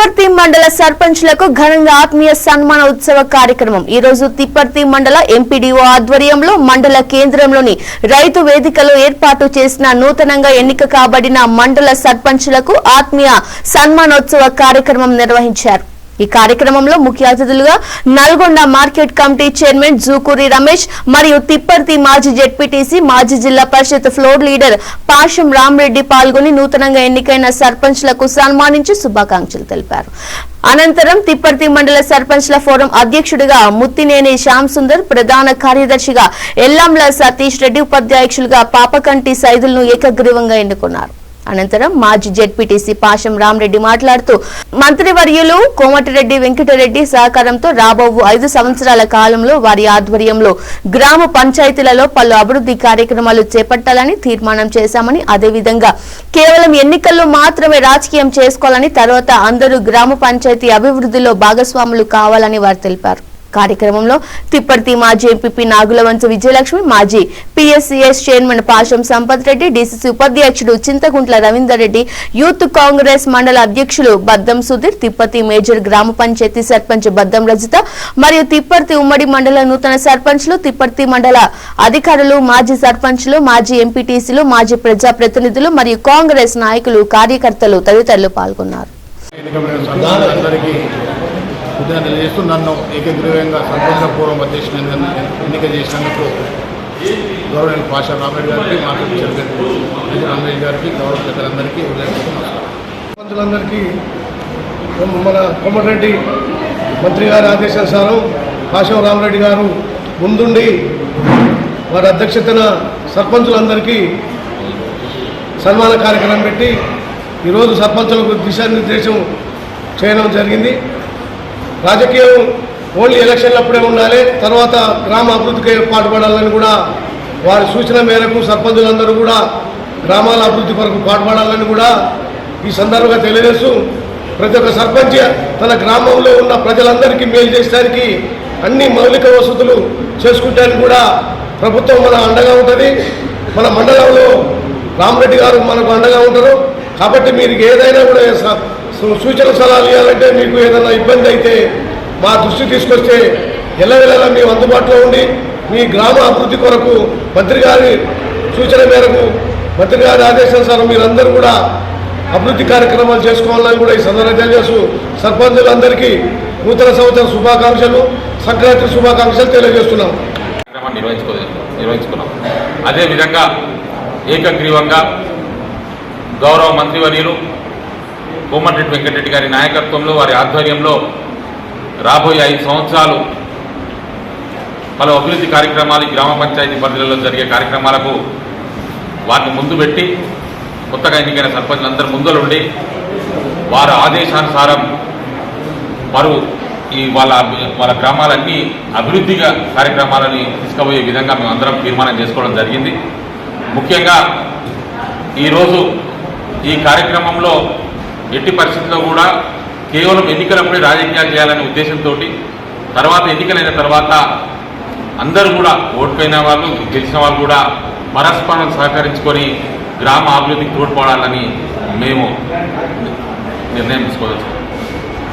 తిప్పర్తి మండల సర్పంచ్లకు ఘనంగా ఆత్మీయ సన్మాన ఉత్సవ కార్యక్రమం ఈ రోజు తిప్పర్తి మండల ఎంపీడీఓ ఆధ్వర్యంలో మండల కేంద్రంలోని రైతు వేదికలో ఏర్పాటు చేసిన నూతనంగా ఎన్నిక కాబడిన మండల సర్పంచ్లకు ఆత్మీయ సన్మానోత్సవ కార్యక్రమం నిర్వహించారు। ఈ కార్యక్రమంలో ముఖ్య అతిథులుగా Nalgonda market committee chairman Jukuri Ramesh మరియు తిప్పర్తి మాజీ జెడ్పీటీసీ మాజీ జిల్లా పరిషత్ ఫ్లోర్ లీడర్ పాషం రామరెడ్డి పాల్గొని నూతనంగా ఎన్నికైన సర్పంచ్లకు సన్మానించి శుభాకాంక్షలు తెలిపారు। అనంతరం తిప్పర్తి మండల సర్పంచ్ల ఫోరం అధ్యక్షుడిగా ముత్తినేని శ్యామ్ సుందర్, ప్రధాన కార్యదర్శిగా ఎల్లంల సతీష్ రెడ్డి, ఉపాధ్యక్షులుగా పాపకంటి సైదులను ఏకగ్రీవంగా ఎన్నుకున్నారు। అనంతరం మాజీ జెడ్పీటీసీ పాషం రామరెడ్డి మాట్లాడుతూ మంత్రివర్యులు కోమటిరెడ్డి వెంకటరెడ్డి సహకారంతో రాబో 5 సంవత్సరాల కాలంలో వారి ఆధ్వర్యంలో గ్రామ పంచాయతీలలో పలు అభివృద్ధి కార్యక్రమాలు చేపట్టాలని తీర్మానం చేశామని, అదేవిధంగా కేవలం ఎన్నికల్లో మాత్రమే రాజకీయం చేసుకోవాలని, తర్వాత అందరూ గ్రామ పంచాయతీ అభివృద్ధిలో భాగస్వాములు కావాలని వారు తెలిపారు। కార్యక్రమంలో తిప్పర్తి మాజీ ఎంపీపీ నాగులవంతు విజయలక్ష్మి, మాజీ PSCS chairman Pasham Sampath Reddy, DCC ఉపాధ్యక్షుడు చింతకుంట్ల రవీందర్ రెడ్డి, యూత్ కాంగ్రెస్ మండల అధ్యక్షులు బద్దం సుధీర్, తిప్పర్తి మేజర్ గ్రామ పంచాయతీ సర్పంచ్ బద్దం రజిత మరియు తిప్పర్తి ఉమ్మడి మండల నూతన సర్పంచ్లు, తిప్పర్తి మండల అధికారులు, మాజీ సర్పంచ్లు, మాజీ ఎంపీటీసీలు, మాజీ ప్రజాప్రతినిధులు మరియు కాంగ్రెస్ నాయకులు, కార్యకర్తలు తదితరులు పాల్గొన్నారు। తెలియజేస్తూ నన్ను ఏకగ్రీవంగా సర్పంచ పూర్వం అధ్యక్షునిగా ఎన్నిక చేసినందుకు గౌరవ పాషా రామరెడ్డి గారికి, మార్కెట్ చైర్మన్ రమేష్ గారికి, గౌరవ పెద్దలందరికీ సర్పంచులందరికీ మన కోమటిరెడ్డి మంత్రి గారి ఆదేశానుసారం పాషా రామరెడ్డి గారు ముందుండి వారి అధ్యక్షతన సర్పంచులందరికీ సన్మాన కార్యక్రమం పెట్టి ఈరోజు సర్పంచులకు దిశానిర్దేశం చేయడం జరిగింది। రాజకీయం ఓన్లీ ఎలక్షన్లప్పుడే ఉండాలి, తర్వాత గ్రామ అభివృద్ధికి పాటుపడాలని కూడా వారి సూచన మేరకు సర్పంచులందరూ కూడా గ్రామాల అభివృద్ధి కొరకు పాటుపడాలని కూడా ఈ సందర్భంగా తెలియజేస్తూ, ప్రతి ఒక్క సర్పంచ్ తన గ్రామంలో ఉన్న ప్రజలందరికీ మేలు చేసడానికి అన్ని మౌలిక వసతులు చేసుకుంటానికి కూడా ప్రభుత్వం మన అండగా ఉంటుంది। మన మండలంలో రామరెడ్డి గారు మనకు అండగా ఉంటారు కాబట్టి మీరు ఏదైనా కూడా సూచన సలహాలు ఇవ్వాలంటే, మీకు ఏదైనా ఇబ్బంది అయితే మా దృష్టి తీసుకొస్తే ఎల్లవేళలా మేము అందుబాటులో ఉండి మీ గ్రామ అభివృద్ధి కొరకు మంత్రి గారి సూచన మేరకు, మంత్రి గారి ఆదేశానుసారం మీరందరూ కూడా అభివృద్ధి కార్యక్రమాలు చేసుకోవాలని కూడా ఈ సందర్భంగా తెలియజేస్తూ సర్పంచులందరికీ నూతన సంవత్సర శుభాకాంక్షలు, సంక్రాంతి శుభాకాంక్షలు తెలియజేస్తున్నాం। నిర్వహించుకున్నాం। అదేవిధంగా ఏకగ్రీవంగా గౌరవ మంత్రివర్యులు కోమటిరెడ్డి వెంకటరెడ్డి గారి నాయకత్వంలో, వారి ఆధ్వర్యంలో రాబోయే 5 సంవత్సరాలు పలు అభివృద్ధి కార్యక్రమాలు, గ్రామ పంచాయతీ పరిధిలో జరిగే కార్యక్రమాలకు వారిని ముందు పెట్టి కొత్తగా ఎన్నికైన సర్పంచులందరూ ముందలుండి వారి ఆదేశానుసారం వారు వాళ్ళ గ్రామాలన్నీ అభివృద్ధిగా కార్యక్రమాలని తీసుకుపోయే విధంగా మేము అందరం తీర్మానం చేసుకోవడం జరిగింది। ముఖ్యంగా ఈరోజు ఈ కార్యక్రమంలో ఎట్టి పరిస్థితుల్లో కూడా కేవలం ఎన్నికలప్పుడే రాజకీయాలు చేయాలనే ఉద్దేశంతో, తర్వాత ఎన్నికలైన తర్వాత అందరూ కూడా ఓడిపోయిన వాళ్ళు, గెలిచిన వాళ్ళు కూడా పరస్పరం సహకరించుకొని గ్రామ అభివృద్ధికి తోడ్పడాలని మేము నిర్ణయం తీసుకోవచ్చు।